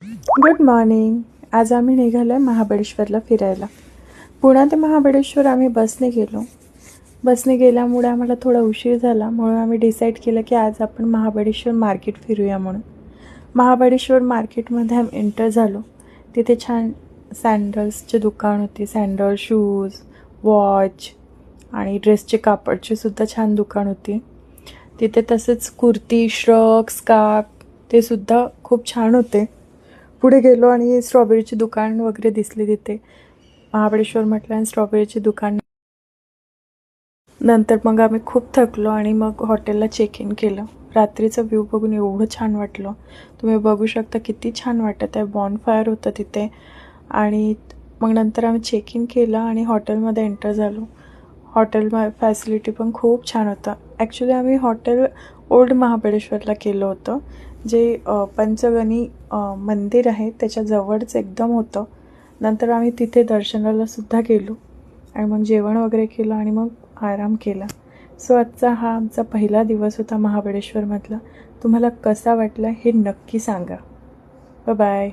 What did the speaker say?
Good morning. आज आम्ही निघालो आहे महाबळेश्वरला फिरायला. पुणा ते महाबळेश्वर आम्ही बसने गेलो. बसने गेल्यामुळे आम्हाला थोडा उशीर झाला, म्हणून आम्ही डिसाईड केलं की आज आपण महाबळेश्वर मार्केट फिरूया म्हणून. महाबळेश्वर मार्केटमध्ये आम्ही एंटर झालो. तिथे छान सँडल्सचे दुकान होते. सँडल, शूज, वॉच आणि ड्रेसचे कापडचे सुद्धा छान दुकान होती तिथे. तसेच कुर्ती, श्रग, स्कार्फ ते सुद्धा खूप छान होते. पुढे गेलो आणि स्ट्रॉबेरीची दुकान वगैरे दिसली तिथे. महाबळेश्वर म्हटलं आणि स्ट्रॉबेरीची दुकान. नंतर मग आम्ही खूप थकलो आणि मग हॉटेलला चेक इन केलं. रात्रीचं व्ह्यू बघून एवढं छान वाटलं. तुम्ही बघू शकता किती छान वाटत आहे. बॉनफायर होतं तिथे. आणि मग नंतर आम्ही चेक इन केलं आणि हॉटेलमध्ये एंटर झालो. हॉटेल फॅसिलिटी पण खूप छान होतं. ॲक्च्युली आम्ही हॉटेल ओल्ड महाबळेश्वरला केलं होतं, जे पंचगणी मंदिर आहे त्याच्या जवळच एकदम होतं. नंतर आम्ही तिथे दर्शनाला सुद्धा गेलो आणि मग जेवण वगैरे केलं आणि मग आराम केला. सो आजचा हा आमचा पहिला दिवस होता महाबळेश्वरमधला. तुम्हाला कसा वाटला हे नक्की सांगा. बाय.